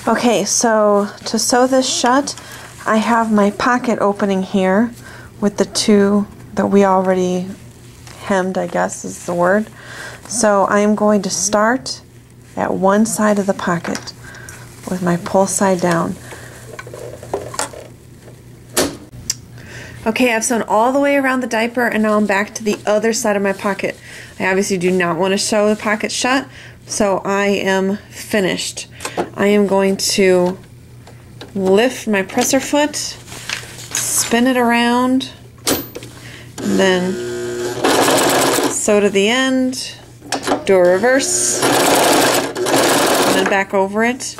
Okay, so to sew this shut, I have my pocket opening here with the two that we already hemmed, I guess is the word. So I am going to start at one side of the pocket with my pull side down. Okay, I've sewn all the way around the diaper and now I'm back to the other side of my pocket. I obviously do not want to sew the pocket shut, so I am finished. I am going to lift my presser foot, spin it around, and then sew to the end, do a reverse, and then back over it.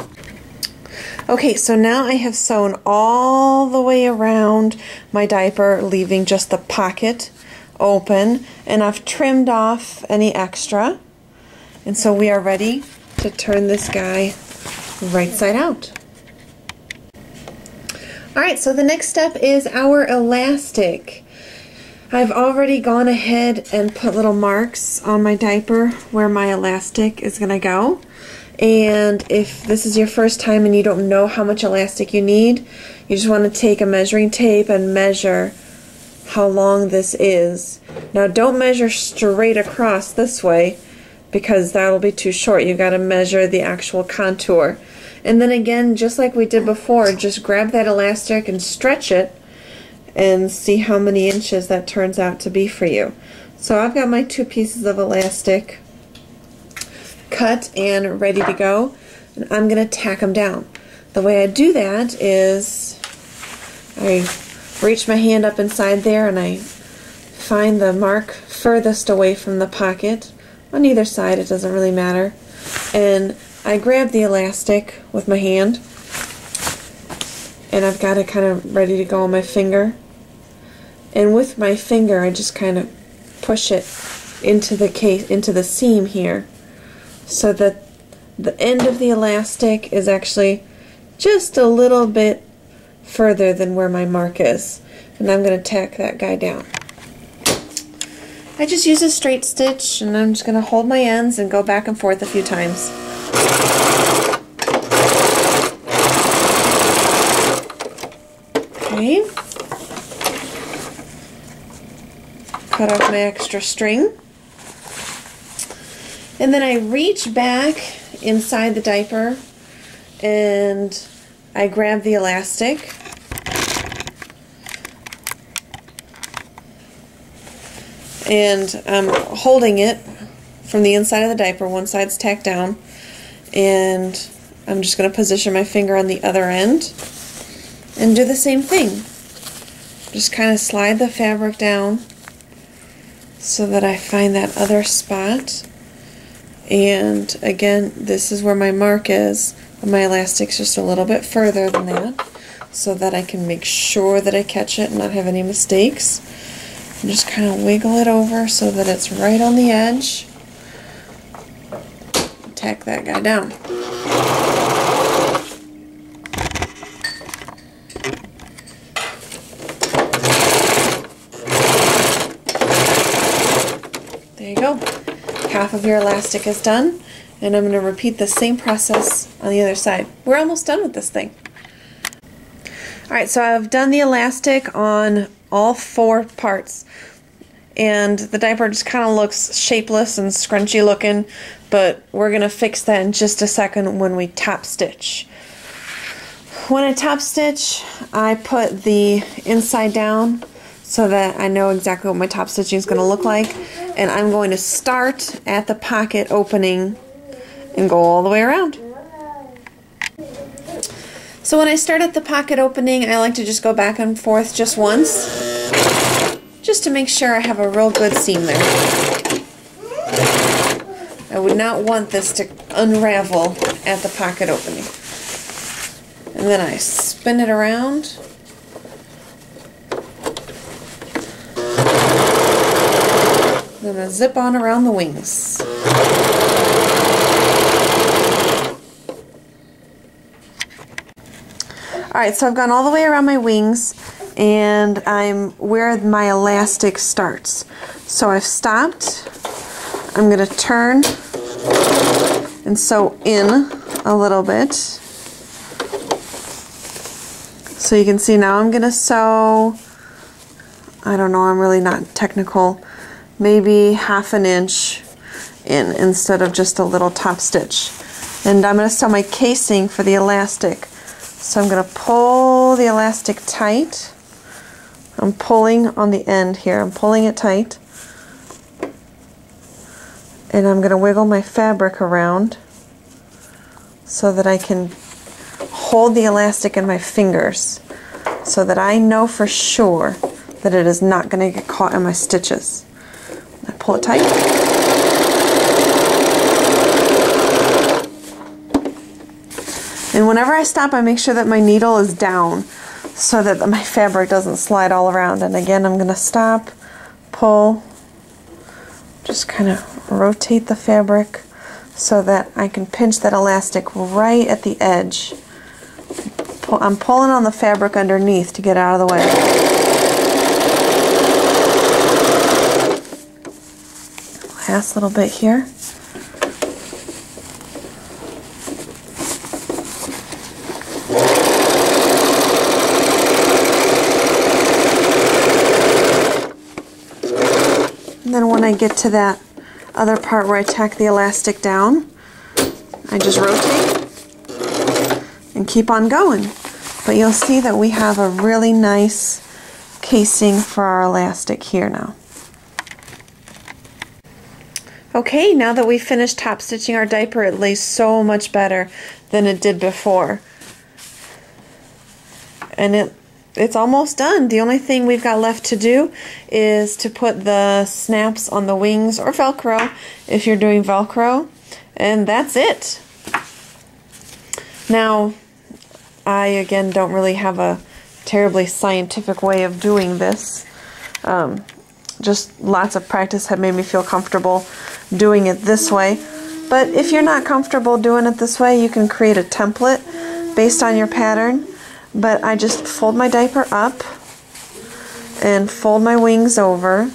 Okay, so now I have sewn all the way around my diaper, leaving just the pocket open, and I've trimmed off any extra. And so we are ready to turn this guy right side out. Alright, so the next step is our elastic. I've already gone ahead and put little marks on my diaper where my elastic is going to go. And if this is your first time and you don't know how much elastic you need, you just want to take a measuring tape and measure how long this is. Now don't measure straight across this way because that'll be too short. You got to measure the actual contour. And then again, just like we did before, just grab that elastic and stretch it and see how many inches that turns out to be for you. So I've got my 2 pieces of elastic cut and ready to go, and I'm going to tack them down. The way I do that is I reach my hand up inside there and I find the mark furthest away from the pocket on either side, it doesn't really matter, and I grab the elastic with my hand and I've got it kind of ready to go on my finger, and with my finger I just kind of push it into the seam here, so that the end of the elastic is actually just a little bit further than where my mark is. And I'm going to tack that guy down. I just use a straight stitch and I'm just going to hold my ends and go back and forth a few times. Okay. Cut off my extra string. And then I reach back inside the diaper and I grab the elastic and I'm holding it from the inside of the diaper. One side's tacked down, and I'm just going to position my finger on the other end and do the same thing. Just kind of slide the fabric down so that I find that other spot. And again, this is where my mark is, but my elastic's just a little bit further than that, so that I can make sure that I catch it and not have any mistakes. And just kind of wiggle it over so that it's right on the edge. Tack that guy down. There you go. Half of your elastic is done, and I'm going to repeat the same process on the other side. We're almost done with this thing. Alright, so I've done the elastic on all 4 parts, and the diaper just kind of looks shapeless and scrunchy looking, but we're going to fix that in just a second when we top stitch. When I top stitch, I put the inside down so that I know exactly what my top stitching is going to look like, and I'm going to start at the pocket opening and go all the way around. So when I start at the pocket opening, I like to just go back and forth just once, just to make sure I have a real good seam there. I would not want this to unravel at the pocket opening. And then I spin it around. Then I zip on around the wings. Alright, so I've gone all the way around my wings, and I'm where my elastic starts. So I've stopped. I'm going to turn and sew in a little bit. So you can see now I'm going to sew, I don't know, I'm really not technical, maybe 1/2 inch in instead of just a little top stitch. And I'm going to sew my casing for the elastic. So I'm going to pull the elastic tight. I'm pulling on the end here. I'm pulling it tight. And I'm going to wiggle my fabric around so that I can hold the elastic in my fingers so that I know for sure that it is not going to get caught in my stitches. I pull it tight. And whenever I stop, I make sure that my needle is down so that my fabric doesn't slide all around. And again, I'm going to stop, pull, just kind of rotate the fabric so that I can pinch that elastic right at the edge. I'm pulling on the fabric underneath to get out of the way. Last little bit here. And then when I get to that other part where I tack the elastic down, I just rotate and keep on going. But you'll see that we have a really nice casing for our elastic here now. Okay, now that we've finished top stitching our diaper, it lays so much better than it did before. And it's almost done. The only thing we've got left to do is to put the snaps on the wings, or Velcro if you're doing Velcro, and that's it. Now, I again don't really have a terribly scientific way of doing this. Just lots of practice had made me feel comfortable doing it this way. But if you're not comfortable doing it this way, you can create a template based on your pattern. But I just fold my diaper up and fold my wings over.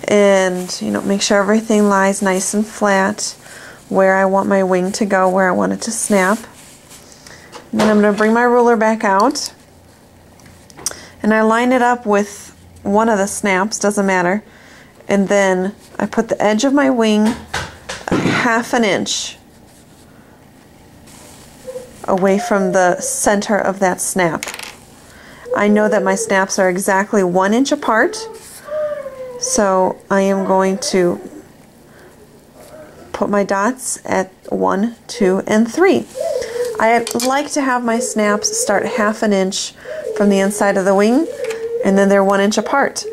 And, you know, make sure everything lies nice and flat where I want my wing to go, where I want it to snap. And then I'm going to bring my ruler back out. And I line it up with one of the snaps, doesn't matter. And then I put the edge of my wing 1/2 inch away from the center of that snap. I know that my snaps are exactly 1 inch apart, so I am going to put my dots at 1, 2, and 3. I like to have my snaps start 1/2 inch from the inside of the wing, and then they're 1 inch apart.